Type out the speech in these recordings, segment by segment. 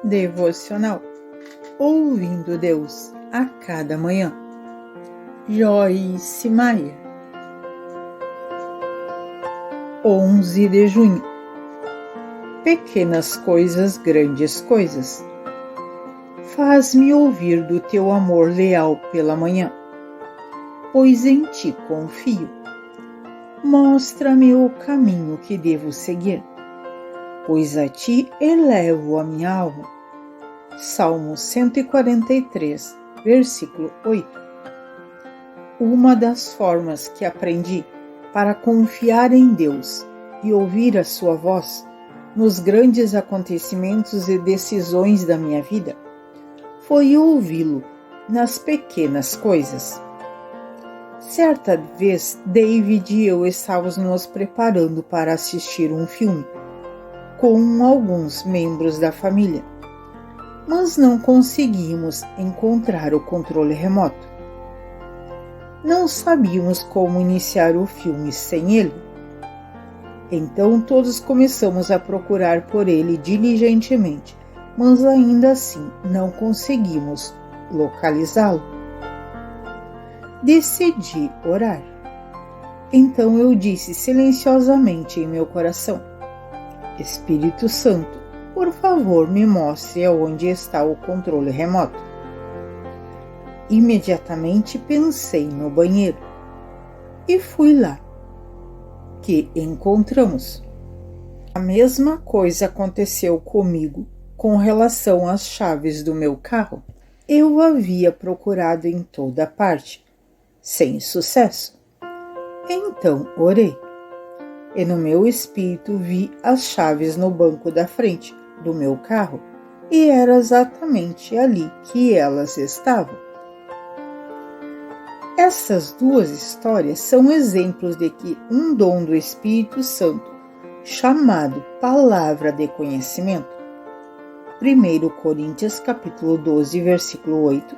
Devocional Ouvindo Deus a cada manhã. Joyce Meyer. 11 de junho. Pequenas coisas, grandes coisas. Faz-me ouvir do teu amor leal pela manhã, pois em ti confio. Mostra-me o caminho que devo seguir, pois a ti elevo a minha alma. Salmo 143, versículo 8. Uma das formas que aprendi para confiar em Deus e ouvir a sua voz nos grandes acontecimentos e decisões da minha vida foi ouvi-lo nas pequenas coisas. Certa vez, David e eu estávamos nos preparando para assistir um filme com alguns membros da família, mas não conseguimos encontrar o controle remoto. Não sabíamos como iniciar o filme sem ele. Então todos começamos a procurar por ele diligentemente, mas ainda assim não conseguimos localizá-lo. Decidi orar. Então eu disse silenciosamente em meu coração: Espírito Santo, por favor, me mostre aonde está o controle remoto. Imediatamente pensei no banheiro e fui lá. Que encontramos. A mesma coisa aconteceu comigo com relação às chaves do meu carro. Eu havia procurado em toda parte, sem sucesso. Então orei, e no meu espírito vi as chaves no banco da frente do meu carro, e era exatamente ali que elas estavam. Essas duas histórias são exemplos de que um dom do Espírito Santo, chamado Palavra de Conhecimento, 1 Coríntios capítulo 12, versículo 8,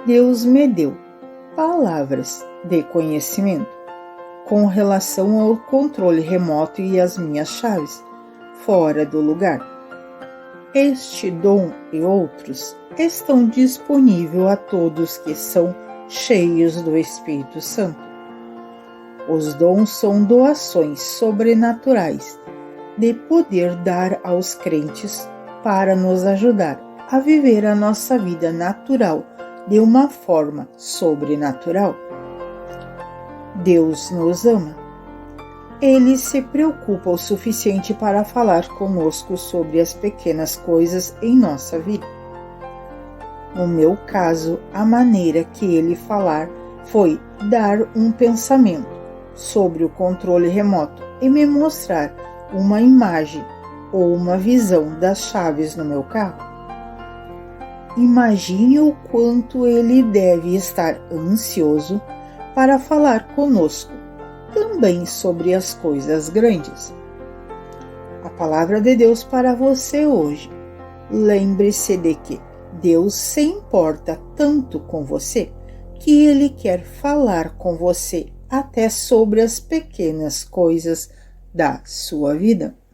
Deus me deu palavras de conhecimento com relação ao controle remoto e as minhas chaves fora do lugar. Este dom e outros estão disponíveis a todos que são cheios do Espírito Santo. Os dons são doações sobrenaturais de poder dar aos crentes para nos ajudar a viver a nossa vida natural de uma forma sobrenatural. Deus nos ama. Ele se preocupa o suficiente para falar conosco sobre as pequenas coisas em nossa vida. No meu caso, a maneira que ele falar foi dar um pensamento sobre o controle remoto e me mostrar uma imagem ou uma visão das chaves no meu carro. Imagine o quanto ele deve estar ansioso para falar conosco também sobre as coisas grandes. A palavra de Deus para você hoje. Lembre-se de que Deus se importa tanto com você que Ele quer falar com você até sobre as pequenas coisas da sua vida. –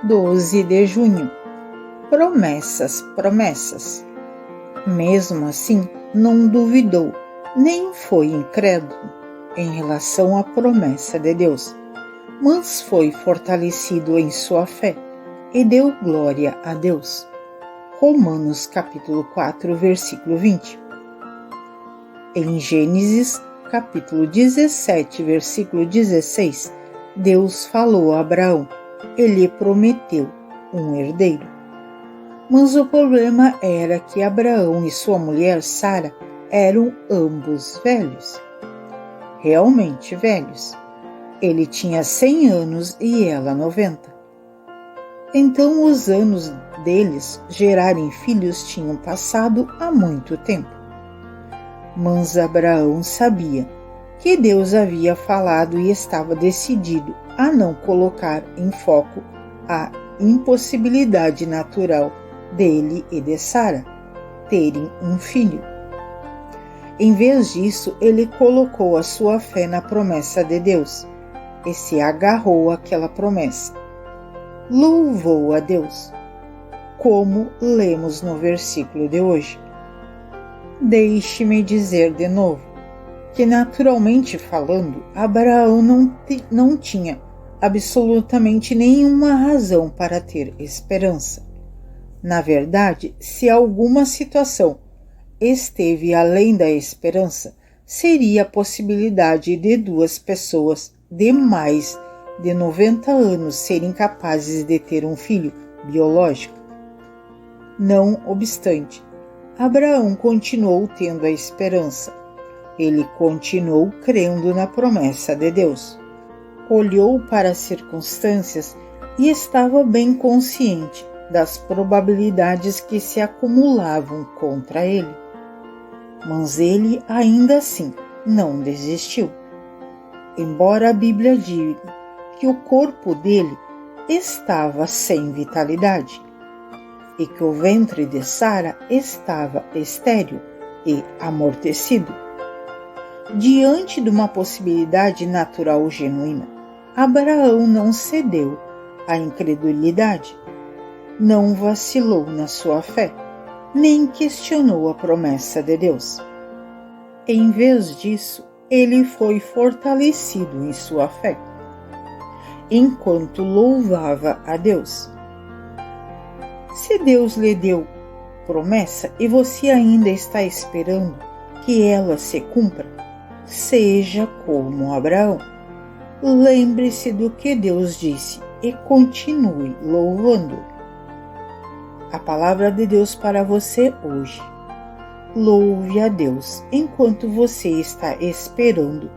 12 de junho. Promessas, promessas. Mesmo assim, não duvidou, nem foi incrédulo em relação à promessa de Deus, mas foi fortalecido em sua fé e deu glória a Deus. Romanos capítulo 4, versículo 20. Em Gênesis capítulo 17, versículo 16, Deus falou a Abraão e lhe prometeu um herdeiro. Mas o problema era que Abraão e sua mulher Sara eram ambos velhos. Realmente velhos. Ele tinha 100 anos e ela 90. Então os anos deles gerarem filhos tinham passado há muito tempo. Mas Abraão sabia que Deus havia falado e estava decidido a não colocar em foco a impossibilidade natural dele e de Sara terem um filho. Em vez disso, ele colocou a sua fé na promessa de Deus e se agarrou àquela promessa. Louvou a Deus, como lemos no versículo de hoje. Deixe-me dizer de novo que, naturalmente falando, Abraão não tinha absolutamente nenhuma razão para ter esperança. Na verdade, se alguma situação esteve além da esperança, seria a possibilidade de duas pessoas de mais de 90 anos serem capazes de ter um filho biológico. Não obstante, Abraão continuou tendo a esperança. Ele continuou crendo na promessa de Deus. Olhou para as circunstâncias e estava bem consciente das probabilidades que se acumulavam contra ele. Mas ele ainda assim não desistiu. Embora a Bíblia diga que o corpo dele estava sem vitalidade e que o ventre de Sara estava estéril e amortecido. Diante de uma possibilidade natural genuína, Abraão não cedeu à incredulidade, não vacilou na sua fé, nem questionou a promessa de Deus. Em vez disso, ele foi fortalecido em sua fé, enquanto louvava a Deus. Se Deus lhe deu promessa e você ainda está esperando que ela se cumpra, seja como Abraão. Lembre-se do que Deus disse e continue louvando. A palavra de Deus para você hoje. Louve a Deus enquanto você está esperando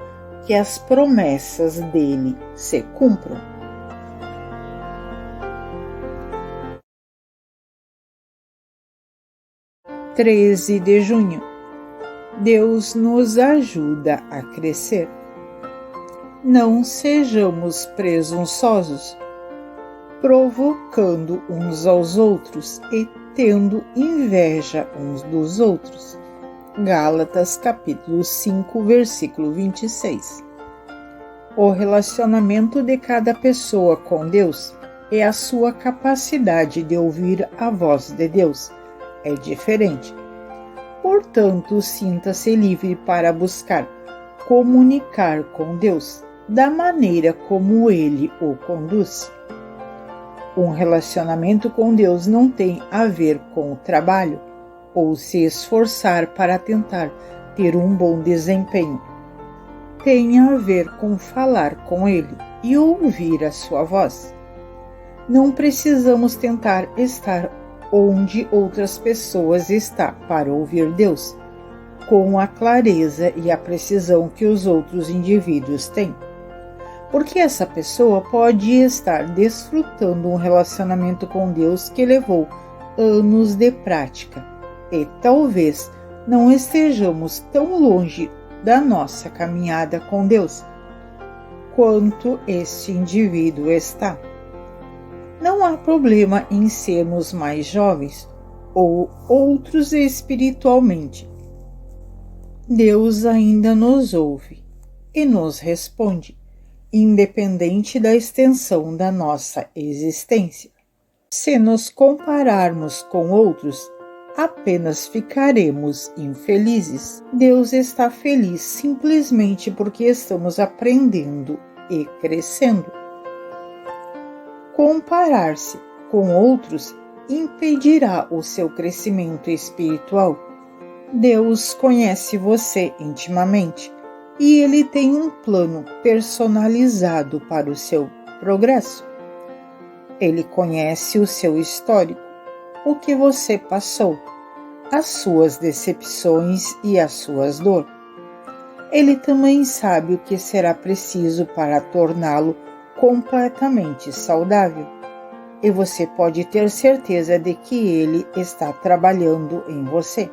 que as promessas dele se cumpram. 13 de junho. Deus nos ajuda a crescer. Não sejamos presunçosos, provocando uns aos outros e tendo inveja uns dos outros. Gálatas capítulo 5, versículo 26. O relacionamento de cada pessoa com Deus e a sua capacidade de ouvir a voz de Deus é diferente. Portanto, sinta-se livre para buscar comunicar com Deus da maneira como Ele o conduz. Um relacionamento com Deus não tem a ver com o trabalho ou se esforçar para tentar ter um bom desempenho. Tem a ver com falar com Ele e ouvir a sua voz. Não precisamos tentar estar onde outras pessoas estão para ouvir Deus, com a clareza e a precisão que os outros indivíduos têm. Porque essa pessoa pode estar desfrutando um relacionamento com Deus que levou anos de prática, e talvez não estejamos tão longe da nossa caminhada com Deus quanto este indivíduo está. Não há problema em sermos mais jovens ou outros espiritualmente. Deus ainda nos ouve e nos responde, independente da extensão da nossa existência. Se nos compararmos com outros, apenas ficaremos infelizes. Deus está feliz simplesmente porque estamos aprendendo e crescendo. Comparar-se com outros impedirá o seu crescimento espiritual. Deus conhece você intimamente e Ele tem um plano personalizado para o seu progresso. Ele conhece o seu histórico, o que você passou, as suas decepções e as suas dores. Ele também sabe o que será preciso para torná-lo completamente saudável, e você pode ter certeza de que Ele está trabalhando em você,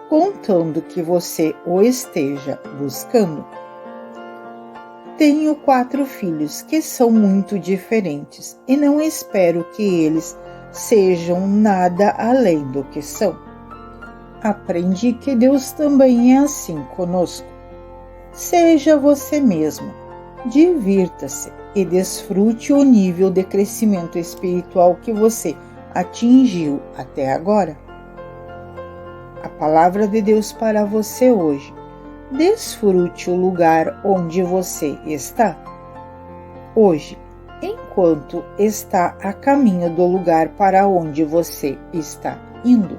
contando que você o esteja buscando. Tenho 4 filhos que são muito diferentes e não espero que eles sejam nada além do que são. Aprendi que Deus também é assim conosco. Seja você mesmo, Divirta-se e desfrute o nível de crescimento espiritual que você atingiu até agora. A palavra de Deus para você hoje. Desfrute o lugar onde você está. Hoje, enquanto está a caminho do lugar para onde você está indo.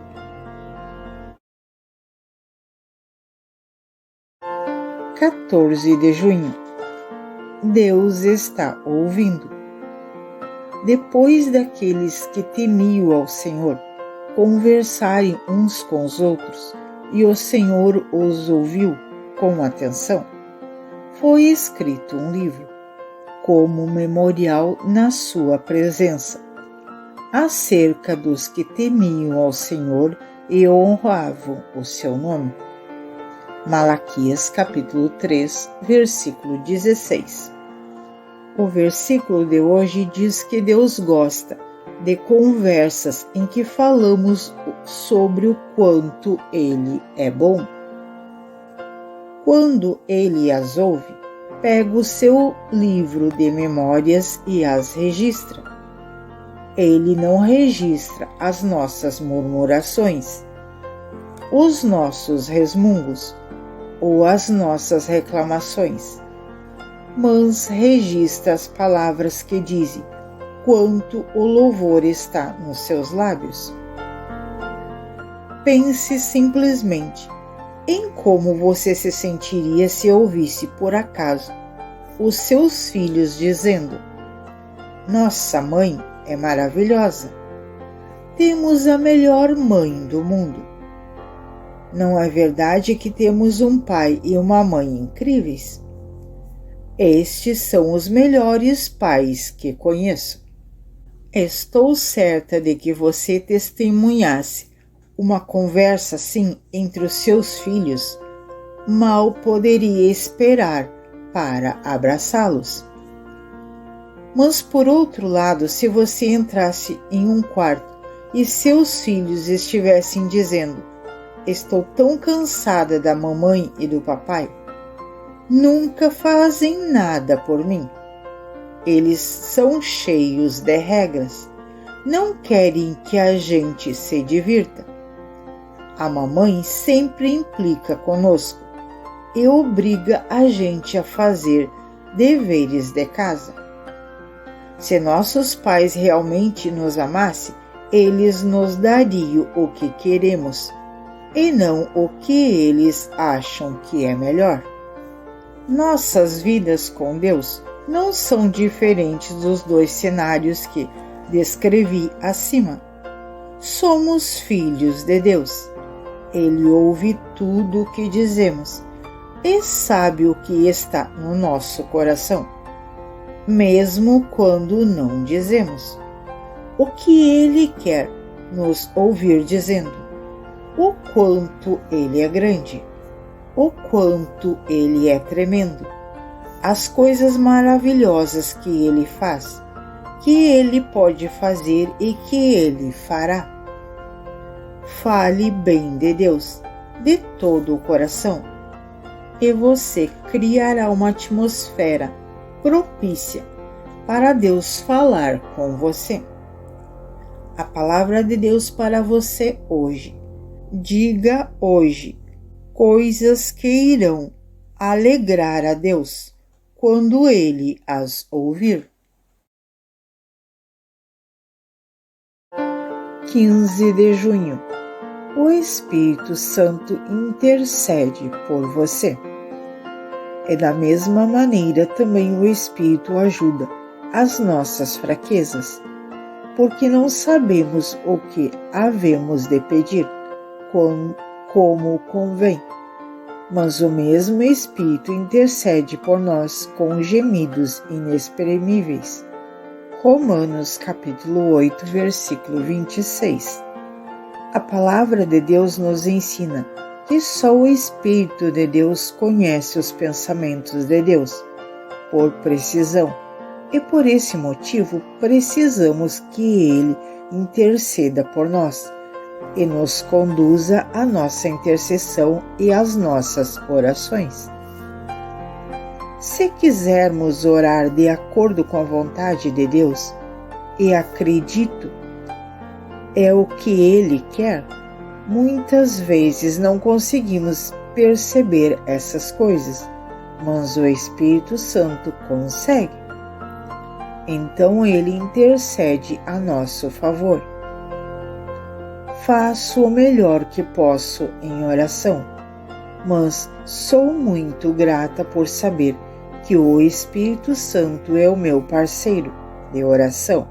(14 de junho). Deus está ouvindo. Depois daqueles que temiam ao Senhor conversarem uns com os outros, e o Senhor os ouviu com atenção, foi escrito um livro, como memorial na sua presença, acerca dos que temiam ao Senhor e honravam o seu nome. Malaquias capítulo 3, versículo 16. O versículo de hoje diz que Deus gosta de conversas em que falamos sobre o quanto Ele é bom. Quando Ele as ouve, pega o seu livro de memórias e as registra. Ele não registra as nossas murmurações, os nossos resmungos ou as nossas reclamações, mas registra as palavras que dizem quanto o louvor está nos seus lábios. Pense simplesmente em como você se sentiria se ouvisse por acaso os seus filhos dizendo: "Nossa mãe é maravilhosa. Temos a melhor mãe do mundo." Não é verdade que temos um pai e uma mãe incríveis? Estes são os melhores pais que conheço. Estou certa de que você testemunhasse uma conversa assim entre os seus filhos, mal poderia esperar para abraçá-los. Mas, por outro lado, se você entrasse em um quarto e seus filhos estivessem dizendo: "Estou tão cansada da mamãe e do papai. Nunca fazem nada por mim. Eles são cheios de regras. Não querem que a gente se divirta. A mamãe sempre implica conosco e obriga a gente a fazer deveres de casa." Se nossos pais realmente nos amassem, eles nos dariam o que queremos e não o que eles acham que é melhor. Nossas vidas com Deus não são diferentes dos dois cenários que descrevi acima. Somos filhos de Deus. Ele ouve tudo o que dizemos e sabe o que está no nosso coração, mesmo quando não dizemos. O que Ele quer nos ouvir dizendo: o quanto Ele é grande, o quanto Ele é tremendo, as coisas maravilhosas que Ele faz, que Ele pode fazer e que Ele fará. Fale bem de Deus, de todo o coração, e você criará uma atmosfera propícia para Deus falar com você. A palavra de Deus para você hoje. Diga hoje coisas que irão alegrar a Deus quando Ele as ouvir. 15 de junho. O Espírito Santo intercede por você. E da mesma maneira também o Espírito ajuda as nossas fraquezas, porque não sabemos o que havemos de pedir, como convém. Mas o mesmo Espírito intercede por nós com gemidos inexprimíveis. Romanos capítulo 8, versículo 26. A palavra de Deus nos ensina que só o Espírito de Deus conhece os pensamentos de Deus, por precisão, e por esse motivo precisamos que Ele interceda por nós e nos conduza à nossa intercessão e às nossas orações. se quisermos orar de acordo com a vontade de Deus, e acredito, é o que Ele quer, muitas vezes não conseguimos perceber essas coisas, mas o Espírito Santo consegue. Então Ele intercede a nosso favor. Faço o melhor que posso em oração, mas sou muito grata por saber que o Espírito Santo é o meu parceiro de oração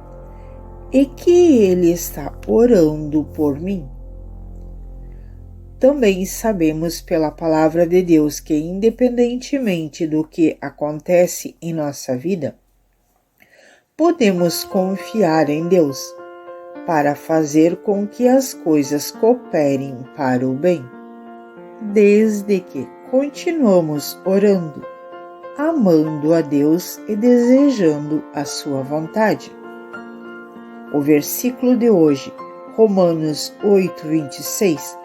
e que Ele está orando por mim. Também sabemos pela palavra de Deus que, independentemente do que acontece em nossa vida, podemos confiar em Deus para fazer com que as coisas cooperem para o bem, desde que continuamos orando, amando a Deus e desejando a sua vontade. O versículo de hoje, Romanos 8:26,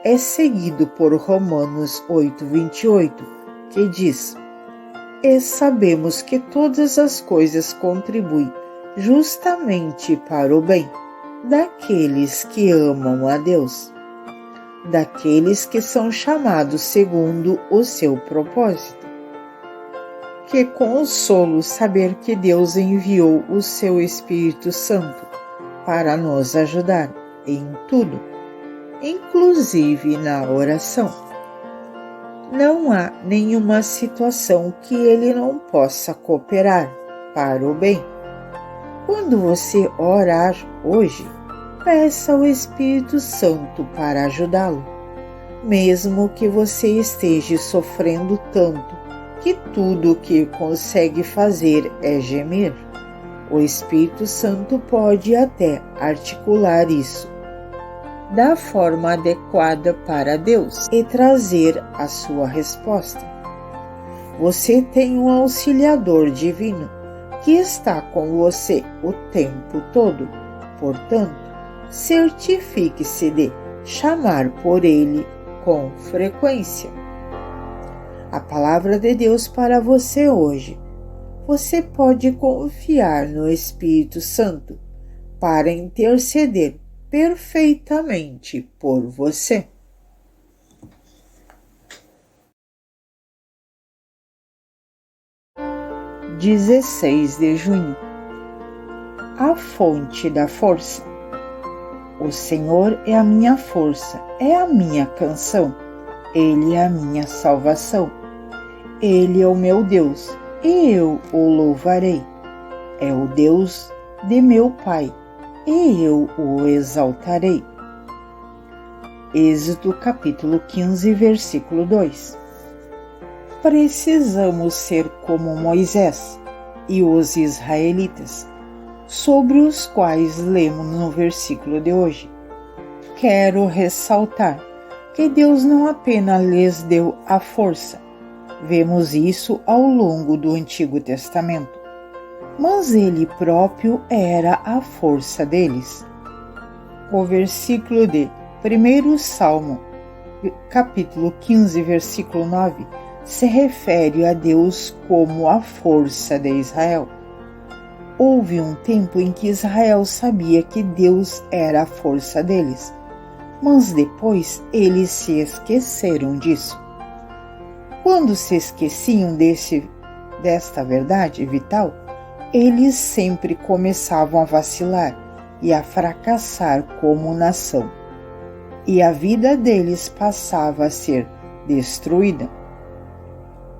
é seguido por Romanos 8:28, que diz: E sabemos que todas as coisas contribuem justamente para o bem daqueles que amam a Deus, daqueles que são chamados segundo o seu propósito. Que consolo saber que Deus enviou o seu Espírito Santo para nos ajudar em tudo, inclusive na oração. Não há nenhuma situação que Ele não possa cooperar para o bem. Quando você orar hoje, peça ao Espírito Santo para ajudá-lo, mesmo que você esteja sofrendo tanto que tudo o que consegue fazer é gemer. O Espírito Santo pode até articular isso da forma adequada para Deus e trazer a sua resposta. Você tem um auxiliador divino que está com você o tempo todo. Portanto, certifique-se de chamar por ele com frequência. A palavra de Deus para você hoje. Você pode confiar no Espírito Santo para interceder perfeitamente por você. Junho 16, a fonte da força. O Senhor é a minha força, é a minha canção, Ele é a minha salvação. Ele é o meu Deus, e eu o louvarei. É o Deus de meu Pai, e eu o exaltarei. Êxodo capítulo 15, versículo 2. Precisamos ser como Moisés e os israelitas, sobre os quais lemos no versículo de hoje. Quero ressaltar que Deus não apenas lhes deu a força, vemos isso ao longo do Antigo Testamento, mas Ele próprio era a força deles. O versículo de 1 Salmo, capítulo 15, versículo 9, se refere a Deus como a força de Israel. Houve um tempo em que Israel sabia que Deus era a força deles, mas depois eles se esqueceram disso. Quando se esqueciam desta verdade vital, eles sempre começavam a vacilar e a fracassar como nação, e a vida deles passava a ser destruída.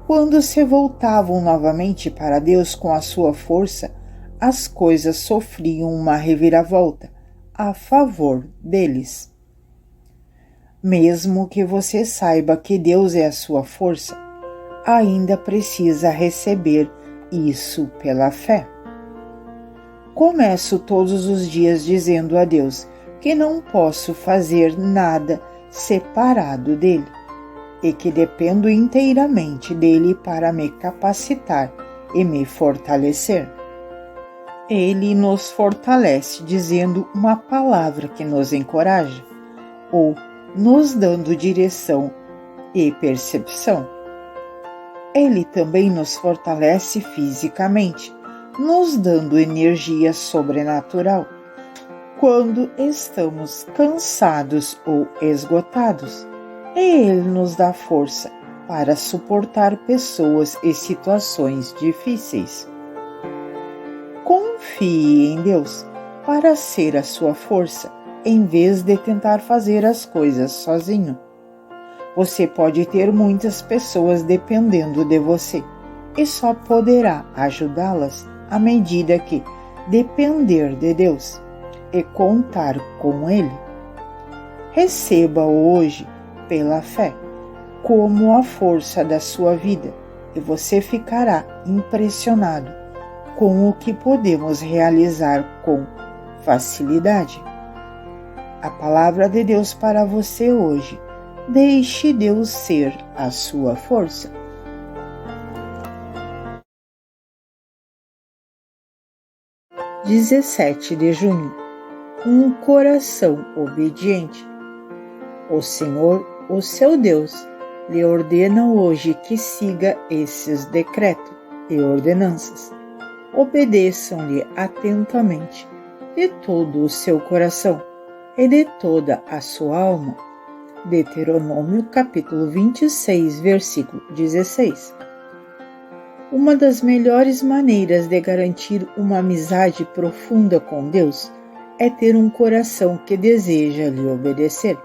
Quando se voltavam novamente para Deus com a sua força, as coisas sofriam uma reviravolta a favor deles. Mesmo que você saiba que Deus é a sua força, ainda precisa receber isso pela fé. Começo todos os dias dizendo a Deus que não posso fazer nada separado dele e que dependo inteiramente dele para me capacitar e me fortalecer. Ele nos fortalece dizendo uma palavra que nos encoraja ou nos dando direção e percepção. Ele também nos fortalece fisicamente, nos dando energia sobrenatural quando estamos cansados ou esgotados. E Ele nos dá força para suportar pessoas e situações difíceis. Confie em Deus para ser a sua força, em vez de tentar fazer as coisas sozinho. Você pode ter muitas pessoas dependendo de você e só poderá ajudá-las à medida que depender de Deus e contar com Ele. Receba hoje, pela fé, como a força da sua vida e você ficará impressionado com o que podemos realizar com facilidade. A palavra de Deus para você hoje: deixe Deus ser a sua força. Junho 17, um coração obediente. O Senhor, o seu Deus, lhe ordena hoje que siga esses decretos e ordenanças. Obedeçam-lhe atentamente, de todo o seu coração e de toda a sua alma. Deuteronômio capítulo 26, versículo 16. Uma das melhores maneiras de garantir uma amizade profunda com Deus é ter um coração que deseja lhe obedecer.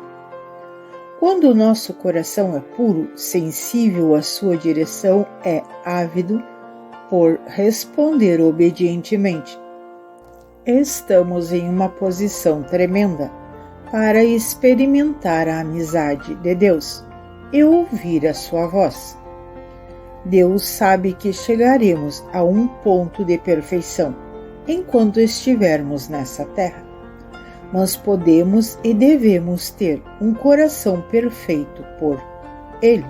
Quando o nosso coração é puro, sensível à sua direção, é ávido por responder obedientemente. Estamos em uma posição tremenda para experimentar a amizade de Deus e ouvir a sua voz. Deus sabe que chegaremos a um ponto de perfeição enquanto estivermos nessa terra. Mas podemos e devemos ter um coração perfeito por Ele.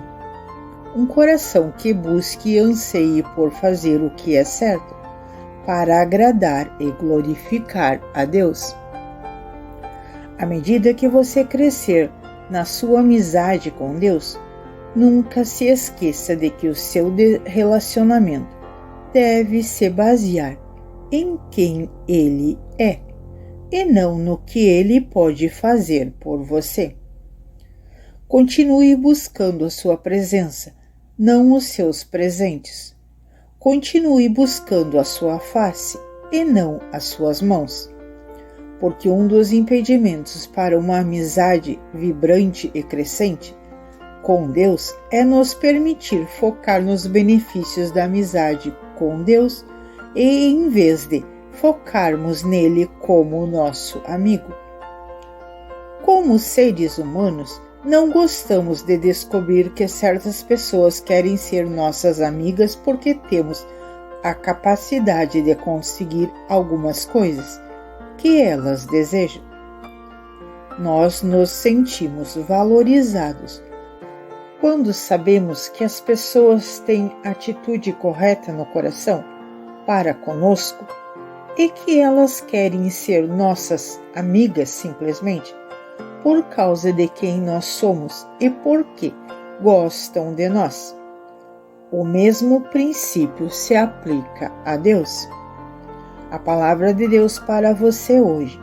Um coração que busque e anseie por fazer o que é certo, para agradar e glorificar a Deus. À medida que você crescer na sua amizade com Deus, nunca se esqueça de que o seu relacionamento deve se basear em quem Ele é e não no que Ele pode fazer por você. Continue buscando a sua presença, não os seus presentes. Continue buscando a sua face e não as suas mãos. Porque um dos impedimentos para uma amizade vibrante e crescente com Deus é nos permitir focar nos benefícios da amizade com Deus e, em vez de focarmos nele como nosso amigo. Como seres humanos, não gostamos de descobrir que certas pessoas querem ser nossas amigas porque temos a capacidade de conseguir algumas coisas que elas desejam. Nós nos sentimos valorizados quando sabemos que as pessoas têm atitude correta no coração para conosco e que elas querem ser nossas amigas simplesmente por causa de quem nós somos e porque gostam de nós. O mesmo princípio se aplica a Deus. A palavra de Deus para você hoje: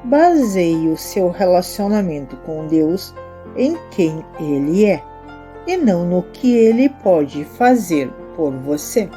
baseie o seu relacionamento com Deus em quem Ele é e não no que Ele pode fazer por você.